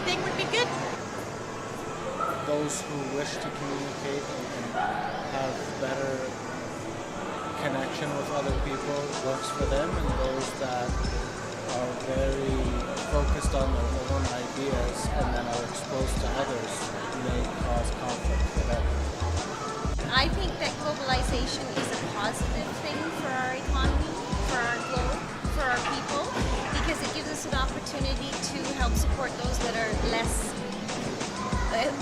everything would be good. Those who wish to communicate and have better connection with other people works for them, and those that are very focused on their own ideas and then are exposed to others may cause conflict for them. I think that globalization is a positive thing for our economy, for our globe, for our people, because it gives us an opportunity to help support those that are less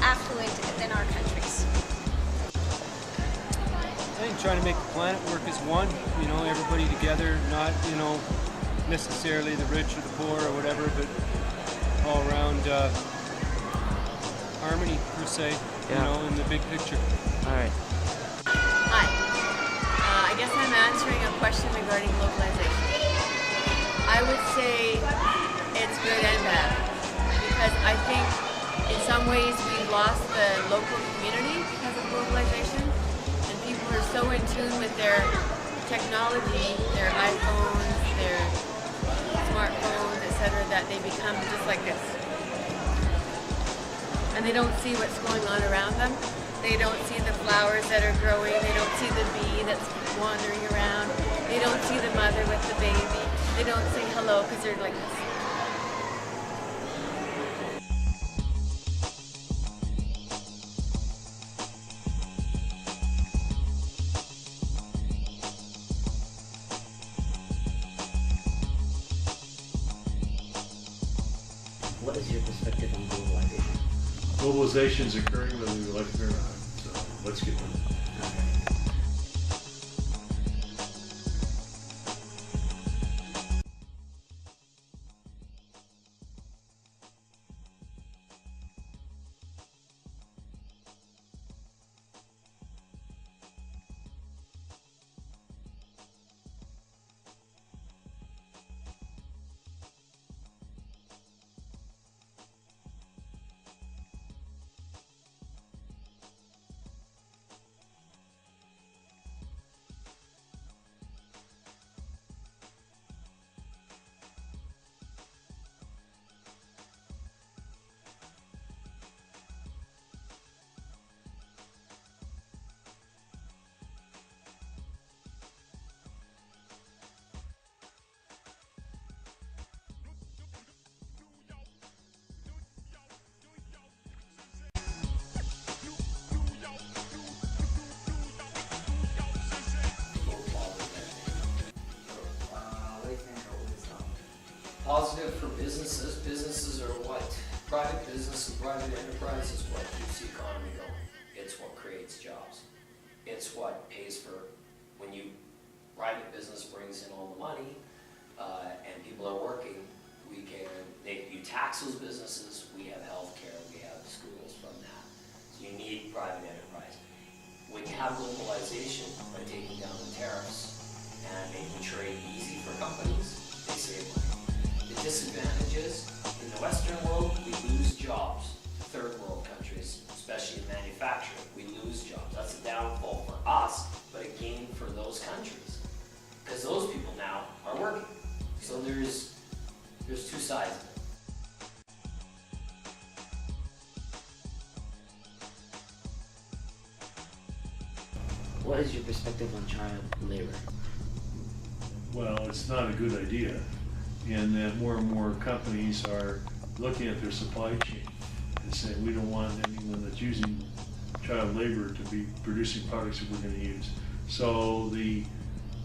affluent than our countries. I think trying to make the planet work as one, everybody together, not, necessarily the rich or the poor or whatever, but all around harmony per se, in the big picture. All right. Hi. I guess I'm answering a question regarding globalization. I would say it's good and bad, because I think in some ways we've lost the local community because of globalization, and people are so in tune with their technology, their iPhones, their smartphones, etc., that they become just like this. And they don't see what's going on around them. They don't see the flowers that are growing. They don't see the bee that's wandering around. They don't see the mother with the baby. They don't say hello because they're like this. What is your perspective on globalization? Globalization is occurring whether we like it or not, so let's get with it. Positive for businesses. Businesses are what? Private business and private enterprise is what keeps the economy going. It's what creates jobs. It's what pays for, when private business brings in all the money and people are working, you tax those businesses, we have healthcare, we have schools from that. So you need private enterprise. When you have globalization, by taking down the tariffs and making trade easy for companies, they save money. The disadvantages, in the Western world, we lose jobs. Third world countries, especially in manufacturing, we lose jobs. That's a downfall for us, but a gain for those countries. Because those people now are working. So there's two sides of it. What is your perspective on child labor? Well, it's not a good idea, and that more and more companies are looking at their supply chain and saying we don't want anyone that's using child labor to be producing products that we're going to use. So the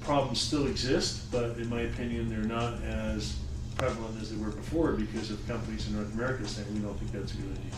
problems still exist, but in my opinion they're not as prevalent as they were before because of companies in North America saying we don't think that's a good idea.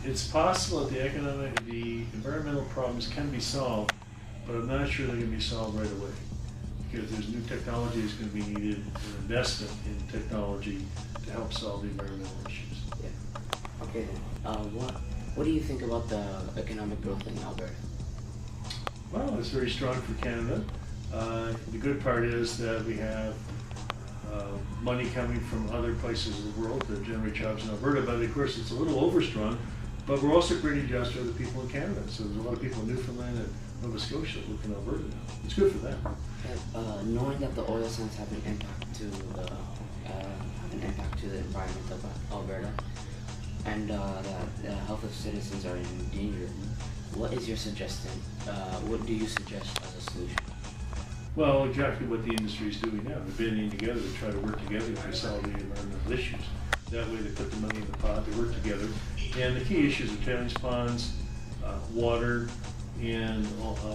It's possible that the environmental problems can be solved, but I'm not sure they're going to be solved right away because there's new technology that's going to be needed, an investment in technology to help solve the environmental issues. Yeah. Okay then. What do you think about the economic growth in Alberta? That's very strong for Canada. The good part is that we have money coming from other places of the world that generate jobs in Alberta, but of course it's a little overstrong, but we're also creating jobs for other people in Canada. So there's a lot of people in Newfoundland and Nova Scotia that live in Alberta now. It's good for them. Knowing that the oil sands have an impact to the environment of Alberta, and that the health of citizens are in danger, what is your suggestion? What do you suggest as a solution? Well, exactly what the industry is doing now. They're banding together to try to work together to solve the environmental issues. That way they put the money in the pot, they work together. And the key issues are tailings ponds, water, and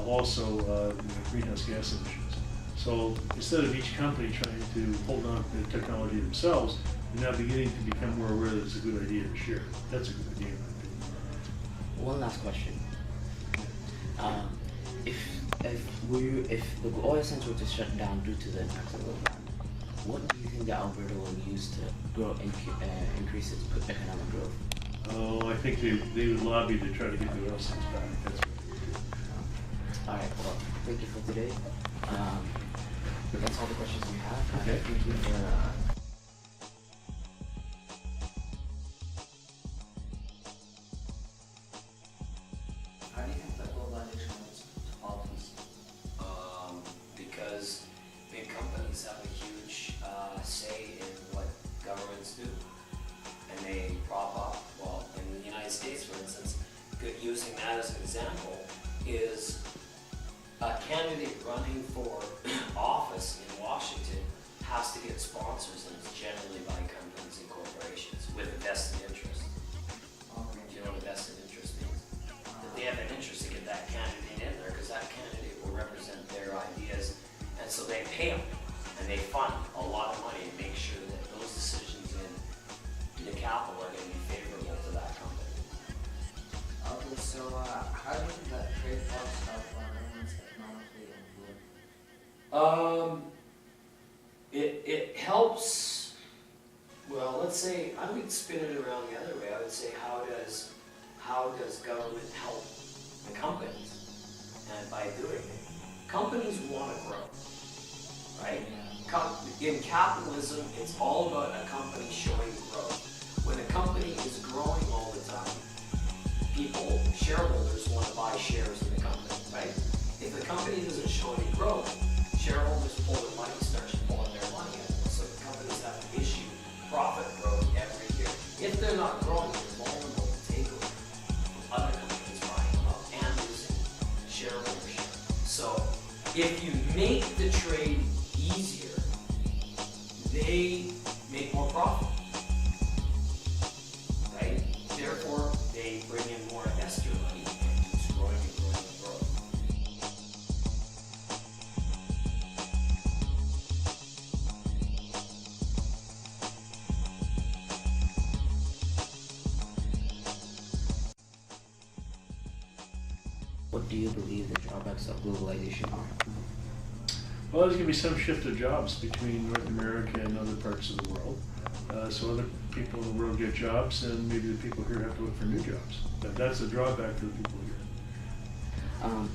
also greenhouse gas emissions. So instead of each company trying to hold on to the technology themselves, they're now beginning to become more aware that it's a good idea to share. That's a good idea in my opinion. One last question. If the oil sands were to shut down due to the impacts of the environment, what do you think that Alberta will use to grow increase its economic growth? Oh, I think they would lobby to try to get the oil sands back. That's what they would do. All right. Well, thank you for today. That's all the questions we have. Okay. Thank you for. How do you think that globalization is to politics? Because big companies have a huge say in what governments do. And they prop up, well, in the United States, for instance, using that as an example, is a candidate running for office in Washington has to get sponsors, and it's generally by companies and corporations with a vested interest. Do you know what a vested interest means? That they have an interest to get that candidate in there because that candidate will represent their ideas, and so they pay them and they fund a lot of money to make sure that those decisions in the capital are going to be favorable to that company. Okay, so how do you think that trade talks help governments economically and politically? It helps. Well, let's say I would spin it around the other way. I would say how does government help the companies? And by doing it, companies want to grow, right? In capitalism, it's all about a company showing growth. When a company is growing all the time, shareholders want to buy shares in the company, right? If the company doesn't show any growth, shareholders pull their money, start pulling their money out. So the companies have to issue profit growth every year. If they're not growing, they're vulnerable to takeover from other companies buying them up and losing shareholdership. So if you make the trade easier, they make more profit, right? Therefore, they bring in more investor money and keeps growing and growing and growing. What do you believe the drawbacks of globalization are? Well, there's going to be some shift of jobs between North America and other parts of the world. So other people in the world get jobs, and maybe the people here have to look for new jobs. That's a drawback for the people here.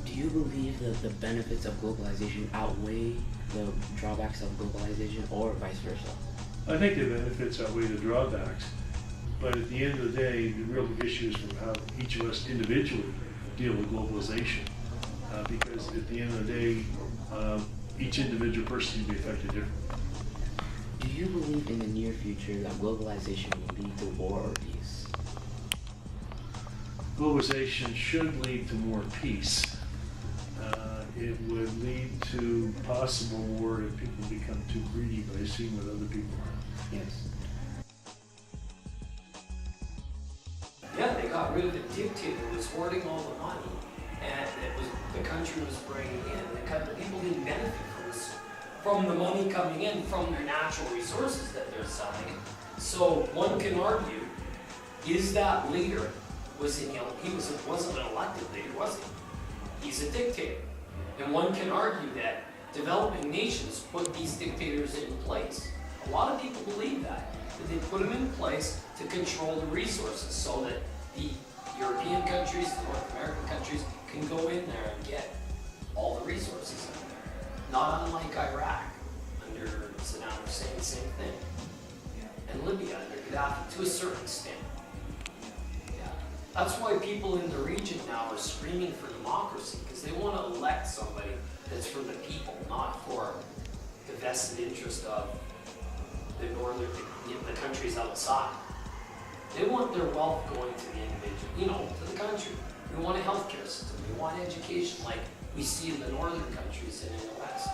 Do you believe that the benefits of globalization outweigh the drawbacks of globalization, or vice versa? I think the benefits outweigh the drawbacks, but at the end of the day, the real issue is from how each of us individually deal with globalization. Because at the end of the day, each individual person can be affected differently. Do you believe in the near future that globalization will lead to war or peace? Globalization should lead to more peace. It would lead to possible war if people become too greedy by seeing what other people are. Yes. Yeah, they got rid of the dictator who was hoarding all the money, and the country was bringing in. The people didn't benefit from the money coming in from their natural resources that they're selling. So one can argue, is that leader wasn't an elected leader, was he? He's a dictator. And one can argue that developing nations put these dictators in place. A lot of people believe that they put them in place to control the resources so that the European countries, the North American countries can go in there and get Not unlike Iraq under Saddam Hussein, same thing. And Libya under Gaddafi to a certain extent. Yeah. That's why people in the region now are screaming for democracy, because they want to elect somebody that's for the people, not for the vested interest of the northern, the countries outside. They want their wealth going to the individual, to the country. We want a healthcare system. We want education like we see in the northern countries and in the West.